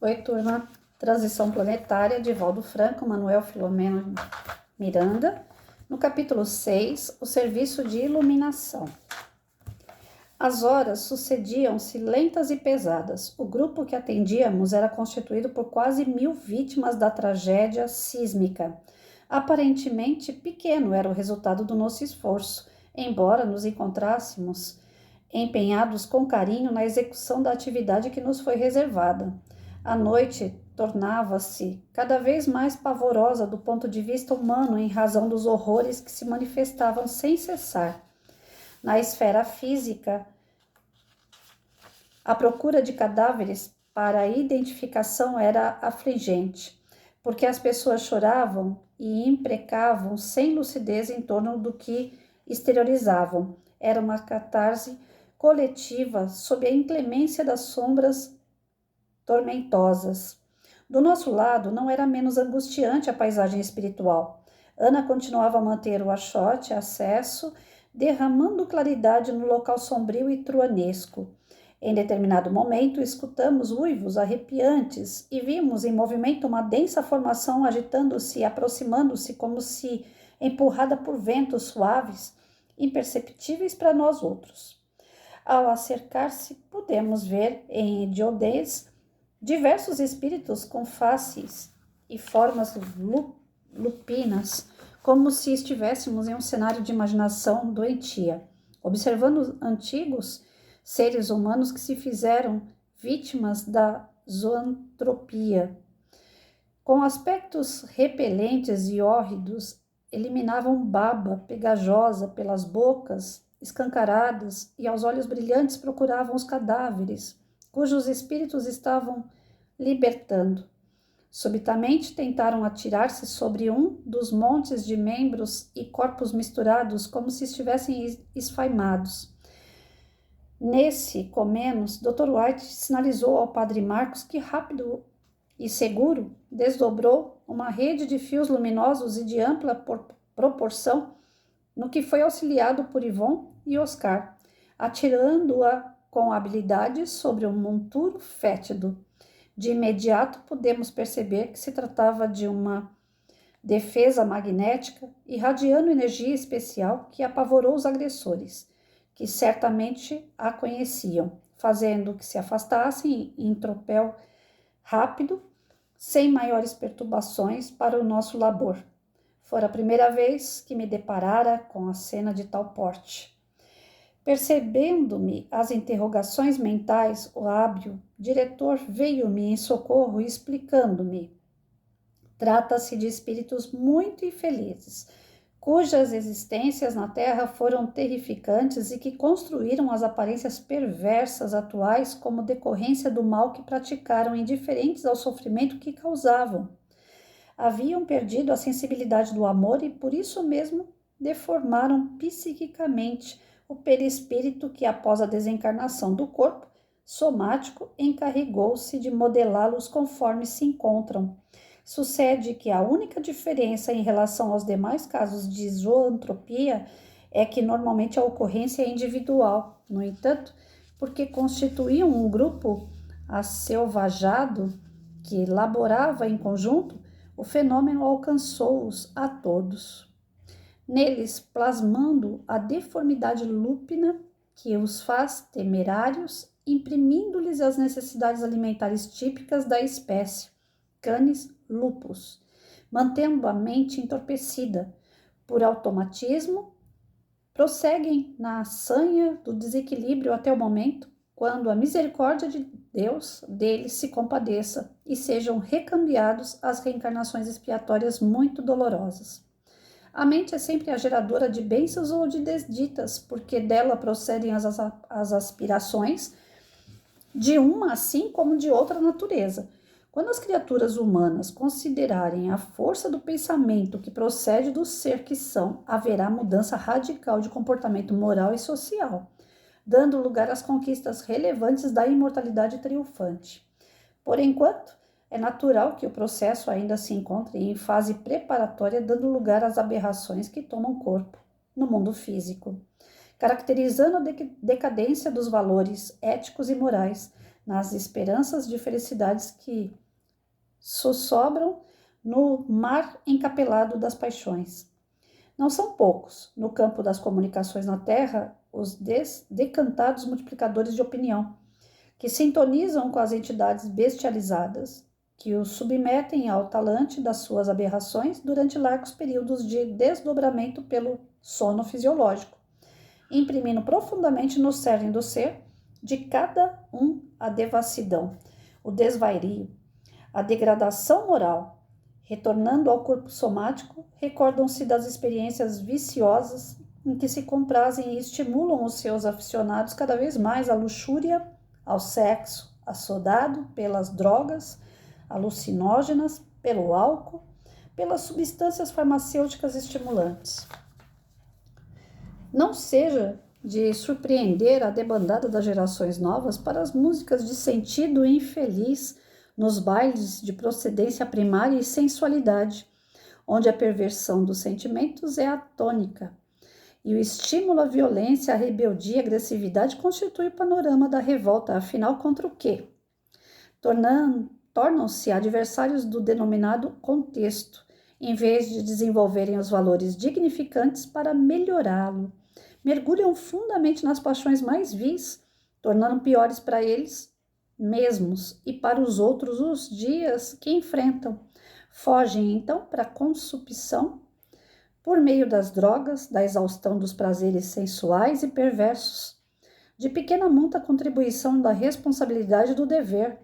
Oi, turma. Transição Planetária, de Valdo Franco, Manuel Filomeno Miranda. No capítulo 6, o serviço de iluminação. As horas sucediam-se lentas e pesadas. O grupo que atendíamos era constituído por quase 1000 vítimas da tragédia sísmica. Aparentemente pequeno era o resultado do nosso esforço, embora nos encontrássemos empenhados com carinho na execução da atividade que nos foi reservada. A noite tornava-se cada vez mais pavorosa do ponto de vista humano em razão dos horrores que se manifestavam sem cessar. Na esfera física, a procura de cadáveres para a identificação era afligente, porque as pessoas choravam e imprecavam sem lucidez em torno do que exteriorizavam. Era uma catarse coletiva sob a inclemência das sombras tormentosas. Do nosso lado, não era menos angustiante a paisagem espiritual. Ana continuava a manter o achote, acesso, derramando claridade no local sombrio e truanesco. Em determinado momento, escutamos uivos arrepiantes e vimos em movimento uma densa formação agitando-se e aproximando-se como se empurrada por ventos suaves, imperceptíveis para nós outros. Ao acercar-se, pudemos ver em hediondez diversos espíritos com faces e formas lupinas, como se estivéssemos em um cenário de imaginação doentia, observando antigos seres humanos que se fizeram vítimas da zoantropia. Com aspectos repelentes e hórridos, eliminavam baba pegajosa pelas bocas escancaradas e aos olhos brilhantes procuravam os cadáveres, cujos espíritos estavam libertando. Subitamente tentaram atirar-se sobre um dos montes de membros e corpos misturados como se estivessem esfaimados. Nesse comenos, Dr. White sinalizou ao padre Marcos que rápido e seguro desdobrou uma rede de fios luminosos e de ampla proporção, no que foi auxiliado por Yvonne e Oscar, atirando-a com habilidade sobre um monturo fétido. De imediato pudemos perceber que se tratava de uma defesa magnética irradiando energia especial que apavorou os agressores, que certamente a conheciam, fazendo que se afastassem em tropel rápido, sem maiores perturbações para o nosso labor. Fora a primeira vez que me deparara com a cena de tal porte. Percebendo-me as interrogações mentais, o hábil diretor veio-me em socorro explicando-me. Trata-se de espíritos muito infelizes, cujas existências na Terra foram terrificantes e que construíram as aparências perversas atuais como decorrência do mal que praticaram, indiferentes ao sofrimento que causavam. Haviam perdido a sensibilidade do amor e por isso mesmo deformaram psiquicamente o perispírito que, após a desencarnação do corpo somático, encarregou-se de modelá-los conforme se encontram. Sucede que a única diferença em relação aos demais casos de zoantropia é que normalmente a ocorrência é individual. No entanto, porque constituíam um grupo acelvajado que laborava em conjunto, o fenômeno alcançou-os a todos. Neles, plasmando a deformidade lúpina que os faz temerários, imprimindo-lhes as necessidades alimentares típicas da espécie, canis lupus, mantendo a mente entorpecida por automatismo, prosseguem na sanha do desequilíbrio até o momento quando a misericórdia de Deus deles se compadeça e sejam recambiados às reencarnações expiatórias muito dolorosas. A mente é sempre a geradora de bênçãos ou de desditas, porque dela procedem as aspirações de uma assim como de outra natureza. Quando as criaturas humanas considerarem a força do pensamento que procede do ser que são, haverá mudança radical de comportamento moral e social, dando lugar às conquistas relevantes da imortalidade triunfante. Por enquanto, é natural que o processo ainda se encontre em fase preparatória, dando lugar às aberrações que tomam corpo no mundo físico, caracterizando a decadência dos valores éticos e morais, nas esperanças de felicidades que sussobram no mar encapelado das paixões. Não são poucos, no campo das comunicações na Terra, os decantados multiplicadores de opinião, que sintonizam com as entidades bestializadas, que os submetem ao talante das suas aberrações durante largos períodos de desdobramento pelo sono fisiológico, imprimindo profundamente no cerne do ser de cada um a devassidão, o desvario, a degradação moral. Retornando ao corpo somático, recordam-se das experiências viciosas em que se comprazem e estimulam os seus aficionados cada vez mais à luxúria, ao sexo, assodado pelas drogas alucinógenas, pelo álcool, pelas substâncias farmacêuticas estimulantes. Não seja de surpreender a debandada das gerações novas para as músicas de sentido infeliz nos bailes de procedência primária e sensualidade, onde a perversão dos sentimentos é a tônica, e o estímulo à violência, à rebeldia e à agressividade constitui o panorama da revolta, afinal, contra o quê? Tornam-se adversários do denominado contexto, em vez de desenvolverem os valores dignificantes para melhorá-lo. Mergulham fundamente nas paixões mais vis, tornando piores para eles mesmos e para os outros os dias que enfrentam. Fogem, então, para a consumpção por meio das drogas, da exaustão dos prazeres sensuais e perversos, de pequena monta contribuição da responsabilidade do dever,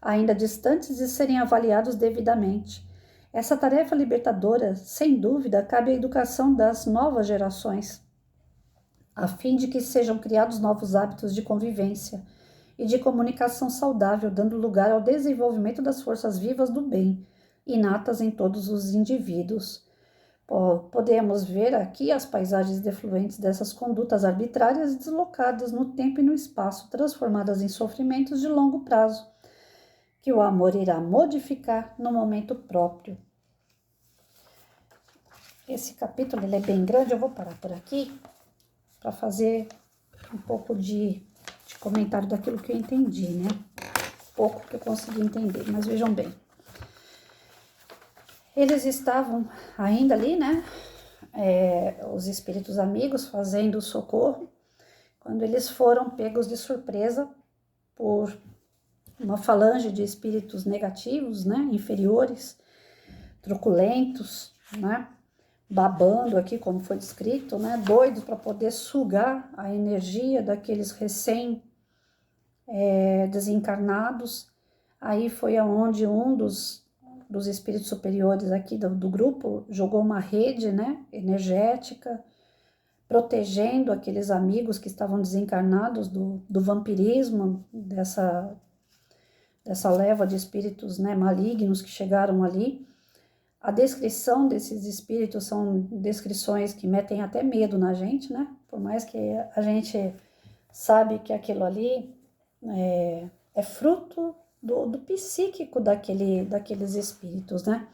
ainda distantes de serem avaliados devidamente. Essa tarefa libertadora, sem dúvida, cabe à educação das novas gerações, a fim de que sejam criados novos hábitos de convivência e de comunicação saudável, dando lugar ao desenvolvimento das forças vivas do bem, inatas em todos os indivíduos. Podemos ver aqui as paisagens defluentes dessas condutas arbitrárias deslocadas no tempo e no espaço, transformadas em sofrimentos de longo prazo, que o amor irá modificar no momento próprio. Esse capítulo ele é bem grande, eu vou parar por aqui para fazer um pouco de comentário daquilo que eu entendi, né? Pouco que eu consegui entender, mas vejam bem. Eles estavam ainda ali, né? Os espíritos amigos fazendo socorro, quando eles foram pegos de surpresa por uma falange de espíritos negativos, né? Inferiores, truculentos, né? Babando aqui, como foi descrito, né? Doidos para poder sugar a energia daqueles desencarnados. Aí foi aonde um dos espíritos superiores aqui do grupo jogou uma rede, né, energética, protegendo aqueles amigos que estavam desencarnados do vampirismo, dessa leva de espíritos, né, malignos que chegaram ali. A descrição desses espíritos são descrições que metem até medo na gente, né? Por mais que a gente sabe que aquilo ali é fruto do psíquico daqueles espíritos, né?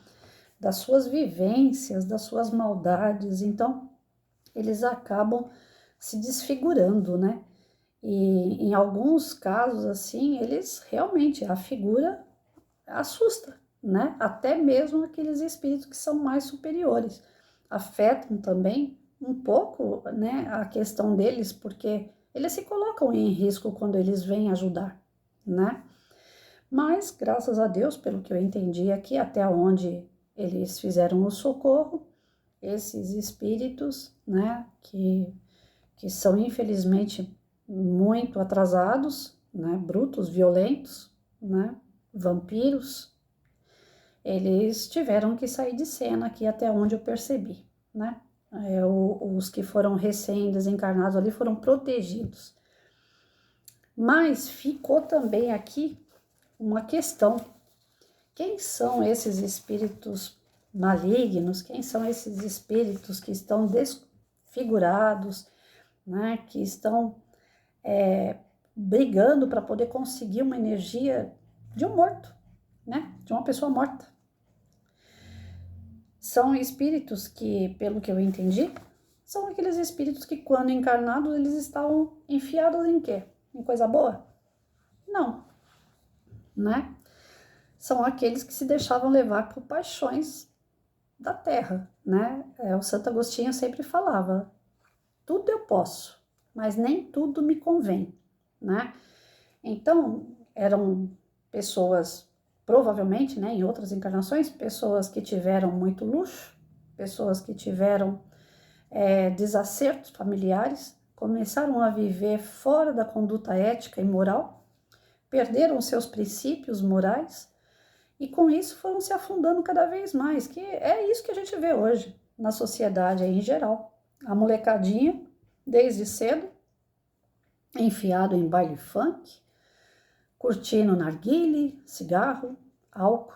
Das suas vivências, das suas maldades. Então, eles acabam se desfigurando, né? E em alguns casos, assim, eles realmente, a figura assusta, né? Até mesmo aqueles espíritos que são mais superiores. Afetam também um pouco, né, a questão deles, porque eles se colocam em risco quando eles vêm ajudar, né? Mas, graças a Deus, pelo que eu entendi aqui, até onde eles fizeram o socorro, esses espíritos, né, que são infelizmente muito atrasados, né, brutos, violentos, né, vampiros, eles tiveram que sair de cena aqui até onde eu percebi, né? Os que foram recém-desencarnados ali foram protegidos. Mas ficou também aqui uma questão. Quem são esses espíritos malignos? Quem são esses espíritos que estão desfigurados, né? Que estão brigando para poder conseguir uma energia de um morto, né? De uma pessoa morta. São espíritos que, pelo que eu entendi, são aqueles espíritos que, quando encarnados, eles estavam enfiados em quê? Em coisa boa? Não. né? São aqueles que se deixavam levar por paixões da terra, né? O Santo Agostinho sempre falava, tudo eu posso, mas nem tudo me convém, né? Então, eram pessoas, provavelmente, né, em outras encarnações, pessoas que tiveram muito luxo, pessoas que tiveram desacertos familiares, começaram a viver fora da conduta ética e moral, perderam seus princípios morais e com isso foram se afundando cada vez mais, que é isso que a gente vê hoje na sociedade aí em geral. A molecadinha, desde cedo, enfiado em baile funk, curtindo narguile, cigarro, álcool,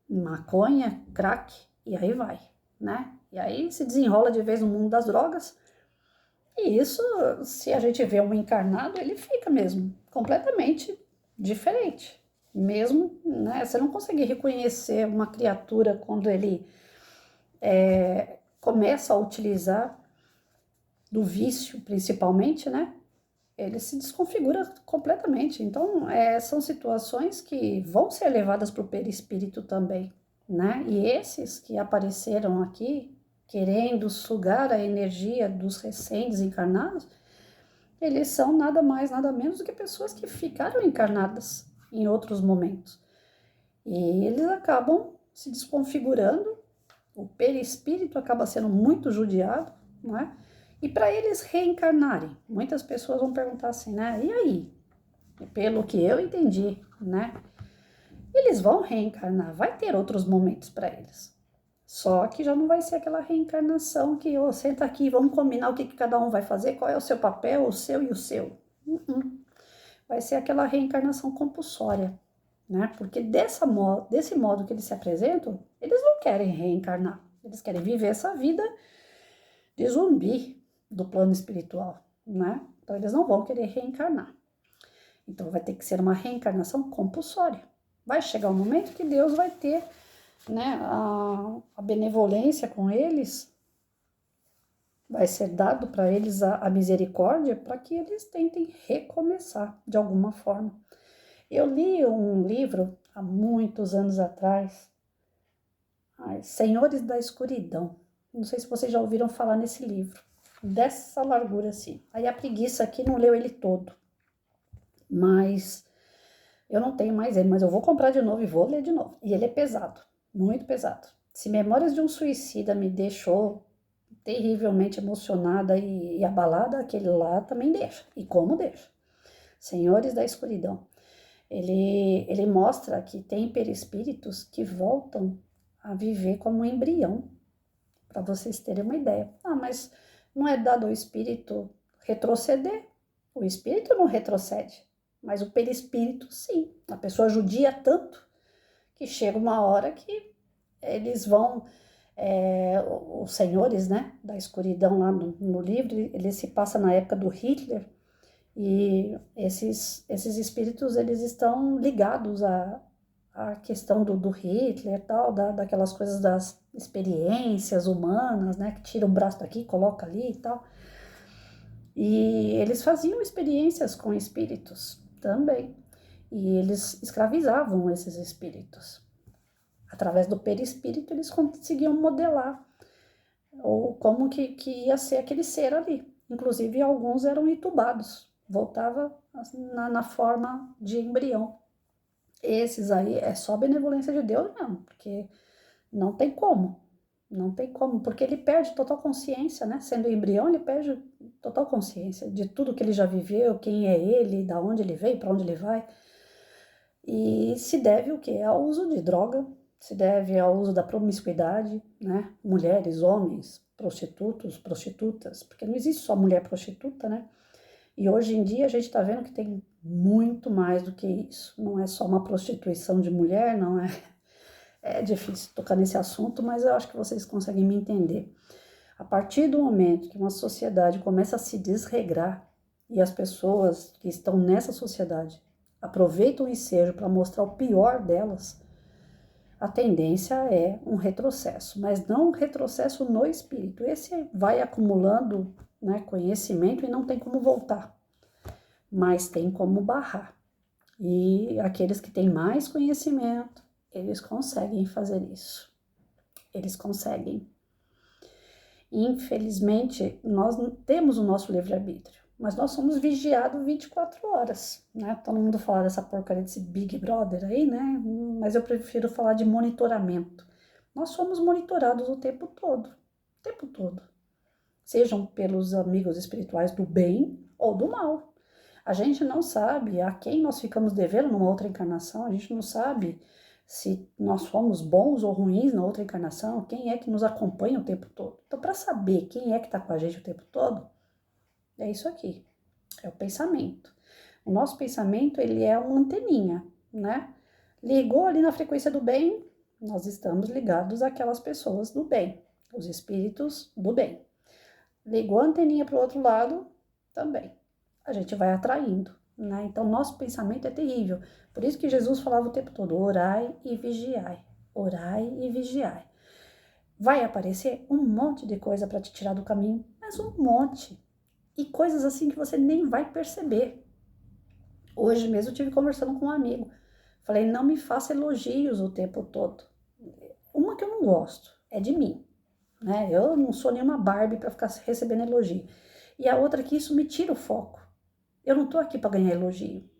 maconha, crack, e aí vai, né? E aí se desenrola de vez no mundo das drogas, e isso, se a gente vê um encarnado, ele fica mesmo completamente diferente. Mesmo, né? Você não consegue reconhecer uma criatura quando ele começa a utilizar do vício, principalmente, né? Ele se desconfigura completamente. Então, são situações que vão ser levadas para o perispírito também, né? E esses que apareceram aqui, querendo sugar a energia dos recém-desencarnados, eles são nada mais, nada menos do que pessoas que ficaram encarnadas em outros momentos. E eles acabam se desconfigurando, o perispírito acaba sendo muito judiado, não é? E para eles reencarnarem, muitas pessoas vão perguntar assim, né? E aí? Pelo que eu entendi, né? Eles vão reencarnar, vai ter outros momentos para eles. Só que já não vai ser aquela reencarnação que, senta aqui, vamos combinar o que cada um vai fazer, qual é o seu papel, o seu e o seu. Vai ser aquela reencarnação compulsória, né? Porque desse modo que eles se apresentam, eles não querem reencarnar. Eles querem viver essa vida de zumbi do plano espiritual, né? Então eles não vão querer reencarnar. Então vai ter que ser uma reencarnação compulsória. Vai chegar um momento que Deus vai ter, né, a benevolência com eles, vai ser dado para eles a misericórdia para que eles tentem recomeçar de alguma forma. Eu li um livro há muitos anos atrás, Senhores da Escuridão. Não sei se vocês já ouviram falar nesse livro, dessa largura assim. Aí a preguiça aqui não leu ele todo, mas eu não tenho mais ele, mas eu vou comprar de novo e vou ler de novo. E ele é pesado, muito pesado. Se Memórias de um Suicida me deixou terrivelmente emocionada e abalada, aquele lá também deixa. E como deixa? Senhores da Escuridão. Ele mostra que tem perispíritos que voltam a viver como um embrião, para vocês terem uma ideia. Mas não é dado ao espírito retroceder? O espírito não retrocede, mas o perispírito sim. A pessoa judia tanto que chega uma hora que eles vão, os senhores, né, da escuridão lá no livro, ele se passa na época do Hitler, e esses espíritos, eles estão ligados à questão do Hitler, tal, daquelas coisas das experiências humanas, né, que tira um braço daqui, coloca ali e tal. E eles faziam experiências com espíritos também. E eles escravizavam esses espíritos. Através do perispírito, eles conseguiam modelar ou como que ia ser aquele ser ali. Inclusive, alguns eram entubados, voltava na forma de embrião. Esses aí é só benevolência de Deus mesmo, porque não tem como. Não tem como, porque ele perde total consciência, né? Sendo embrião, ele perde total consciência de tudo que ele já viveu, quem é ele, da onde ele veio, para onde ele vai. E se deve o quê? Ao uso de droga, se deve ao uso da promiscuidade, né? Mulheres, homens, prostitutos, prostitutas, porque não existe só mulher prostituta, né? E hoje em dia a gente está vendo que tem muito mais do que isso. Não é só uma prostituição de mulher, não é. É difícil tocar nesse assunto, mas eu acho que vocês conseguem me entender. A partir do momento que uma sociedade começa a se desregrar e as pessoas que estão nessa sociedade aproveitam o ensejo para mostrar o pior delas, a tendência é um retrocesso, mas não um retrocesso no espírito. Esse vai acumulando, né, conhecimento e não tem como voltar, mas tem como barrar. E aqueles que têm mais conhecimento, eles conseguem fazer isso. Eles conseguem. Infelizmente, nós não temos o nosso livre-arbítrio, mas nós somos vigiados 24 horas, né? Todo mundo fala dessa porcaria desse Big Brother aí, né? Mas eu prefiro falar de monitoramento. Nós somos monitorados o tempo todo, o tempo todo. Sejam pelos amigos espirituais do bem ou do mal. A gente não sabe a quem nós ficamos devendo numa outra encarnação, a gente não sabe se nós fomos bons ou ruins na outra encarnação, quem é que nos acompanha o tempo todo. Então, para saber quem é que está com a gente o tempo todo, é isso aqui, é o pensamento. O nosso pensamento, ele é uma anteninha, né? Ligou ali na frequência do bem, nós estamos ligados àquelas pessoas do bem, os espíritos do bem. Ligou a anteninha para o outro lado, também. A gente vai atraindo, né? Então, nosso pensamento é terrível. Por isso que Jesus falava o tempo todo, orai e vigiai, orai e vigiai. Vai aparecer um monte de coisa para te tirar do caminho, mas um monte. E coisas assim que você nem vai perceber. Hoje mesmo eu estive conversando com um amigo. Falei, não me faça elogios o tempo todo. Uma que eu não gosto é de mim, né? Eu não sou nenhuma Barbie para ficar recebendo elogio. E a outra que isso me tira o foco. Eu não tô aqui para ganhar elogio.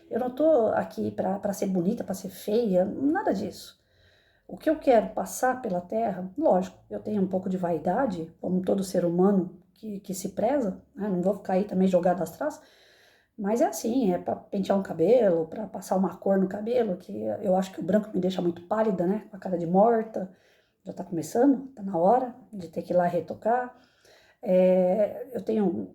Eu não tô aqui para ser bonita, para ser feia, nada disso. O que eu quero passar pela Terra, lógico, eu tenho um pouco de vaidade, como todo ser humano que se preza, né? Não vou ficar aí também jogada às traças, mas é assim, é para pentear um cabelo, para passar uma cor no cabelo, que eu acho que o branco me deixa muito pálida, né? Com a cara de morta, já tá começando, tá na hora de ter que ir lá retocar. Eu tenho,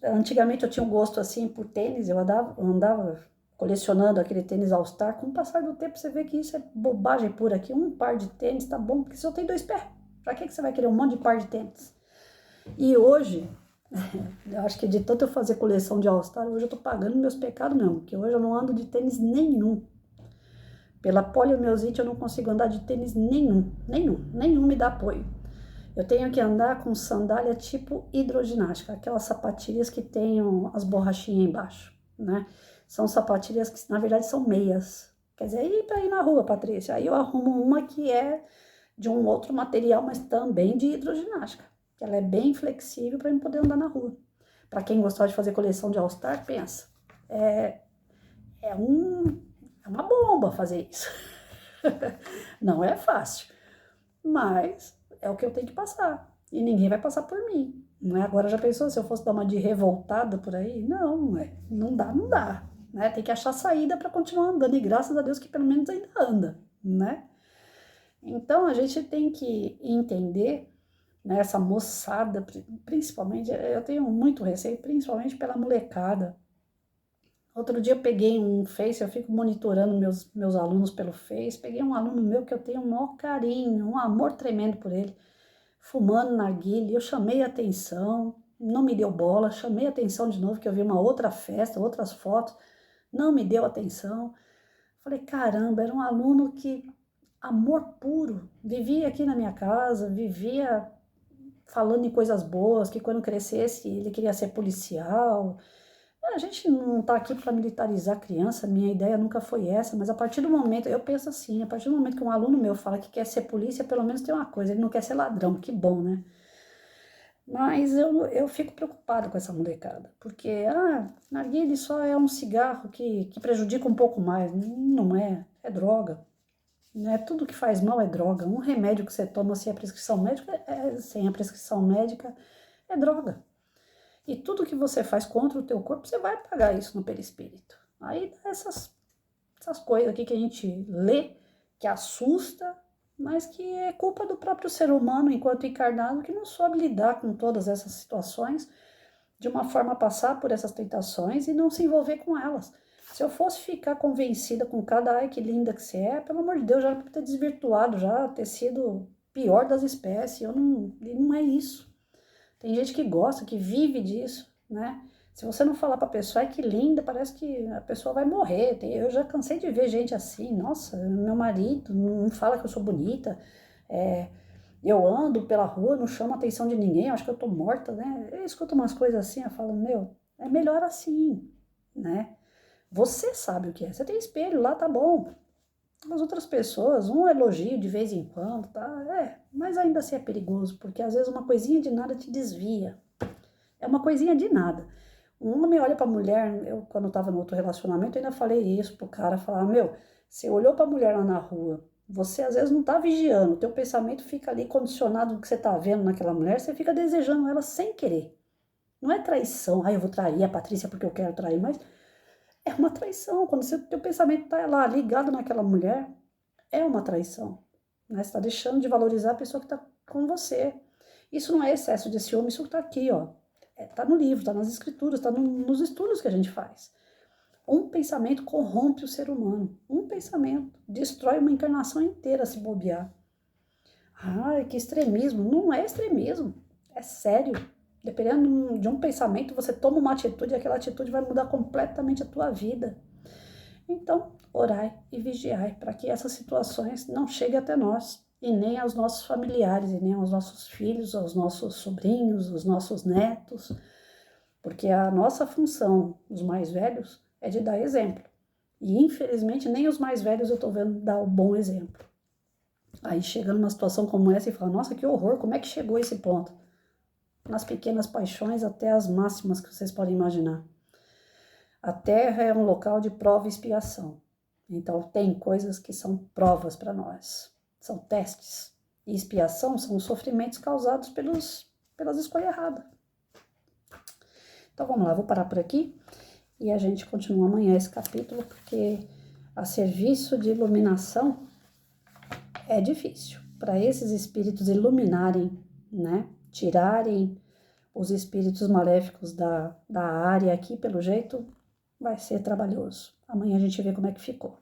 antigamente eu tinha um gosto assim por tênis, eu andava colecionando aquele tênis All-Star. Com o passar do tempo você vê que isso é bobagem pura aqui, um par de tênis tá bom, porque se eu tenho 2 pés, pra que você vai querer um monte de par de tênis? E hoje, eu acho que de tanto eu fazer coleção de All-Star, hoje eu tô pagando meus pecados mesmo, porque hoje eu não ando de tênis nenhum. Pela poliomielite eu não consigo andar de tênis nenhum me dá apoio. Eu tenho que andar com sandália tipo hidroginástica, aquelas sapatilhas que tem as borrachinhas embaixo, né? São sapatilhas que, na verdade, são meias. Quer dizer, aí para ir na rua, Patrícia, aí eu arrumo uma que é de um outro material, mas também de hidroginástica, que ela é bem flexível para eu poder andar na rua. Para quem gostar de fazer coleção de All-Star, pensa, é uma bomba fazer isso. Não é fácil, mas é o que eu tenho que passar. E ninguém vai passar por mim. Não é? Agora já pensou se eu fosse dar uma de revoltada por aí? Não, não é. Não dá. Né? Tem que achar saída para continuar andando. E graças a Deus que pelo menos ainda anda, né? Então a gente tem que entender, né, essa moçada, principalmente, eu tenho muito receio, principalmente pela molecada. Outro dia eu peguei um Face, eu fico monitorando meus alunos pelo Face. Peguei um aluno meu que eu tenho um maior carinho, um amor tremendo por ele, fumando narguilé. Eu chamei a atenção, não me deu bola, chamei a atenção de novo, que eu vi uma outra festa, outras fotos, não me deu atenção. Falei, caramba, era um aluno que, amor puro, vivia aqui na minha casa, vivia falando em coisas boas, que quando crescesse ele queria ser policial. A gente não está aqui para militarizar a criança, minha ideia nunca foi essa, mas a partir do momento, eu penso assim, a partir do momento que um aluno meu fala que quer ser polícia, pelo menos tem uma coisa, ele não quer ser ladrão, que bom, né? Mas eu fico preocupada com essa molecada, porque, narguilé só é um cigarro que prejudica um pouco mais, não é, é droga, né? Tudo que faz mal é droga, um remédio que você toma sem a prescrição médica, sem a prescrição médica, é droga. E tudo que você faz contra o teu corpo, você vai pagar isso no perispírito. Aí essas coisas aqui que a gente lê, que assusta, mas que é culpa do próprio ser humano, enquanto encarnado, que não soube lidar com todas essas situações, de uma forma a passar por essas tentações e não se envolver com elas. Se eu fosse ficar convencida com cada ai que linda que você é, pelo amor de Deus, já era pra ter desvirtuado, já ter sido pior das espécies. E não é isso. Tem gente que gosta, que vive disso, né? Se você não falar pra pessoa, ai que linda, parece que a pessoa vai morrer. Eu já cansei de ver gente assim, nossa, meu marido não fala que eu sou bonita, eu ando pela rua, não chamo a atenção de ninguém, eu acho que eu tô morta, né? Eu escuto umas coisas assim, eu falo, meu, é melhor assim, né? Você sabe o que é. Você tem espelho lá, tá bom. As outras pessoas, um elogio de vez em quando, tá? Mas ainda assim é perigoso, porque às vezes uma coisinha de nada te desvia. É uma coisinha de nada. Um homem olha pra mulher, quando eu tava no outro relacionamento, eu ainda falei isso pro cara, falar, meu, você olhou pra mulher lá na rua, você às vezes não tá vigiando, o teu pensamento fica ali condicionado no que você tá vendo naquela mulher, você fica desejando ela sem querer. Não é traição, eu vou trair a Patrícia porque eu quero trair, mas é uma traição. Quando o teu pensamento tá lá ligado naquela mulher, é uma traição. Né? Você está deixando de valorizar a pessoa que está com você. Isso não é excesso de ciúme, isso está aqui, ó. Tá no livro, tá nas escrituras, tá nos estudos que a gente faz. Um pensamento corrompe o ser humano. Um pensamento destrói uma encarnação inteira se bobear. Ai, que extremismo. Não é extremismo. É sério. Dependendo de um pensamento, você toma uma atitude e aquela atitude vai mudar completamente a tua vida. Então, orai e vigiai para que essas situações não cheguem até nós, e nem aos nossos familiares, e nem aos nossos filhos, aos nossos sobrinhos, aos nossos netos, porque a nossa função, os mais velhos, é de dar exemplo. E infelizmente nem os mais velhos eu estou vendo dar o bom exemplo. Aí chega numa situação como essa e fala, nossa, que horror, como é que chegou a esse ponto? Nas pequenas paixões até as máximas que vocês podem imaginar. A Terra é um local de prova e expiação. Então, tem coisas que são provas para nós, são testes. E expiação são os sofrimentos causados pelas escolhas erradas. Então, vamos lá, vou parar por aqui e a gente continua amanhã esse capítulo, porque a serviço de iluminação é difícil. Para esses espíritos iluminarem, né, tirarem os espíritos maléficos da área aqui, pelo jeito, vai ser trabalhoso. Amanhã a gente vê como é que ficou.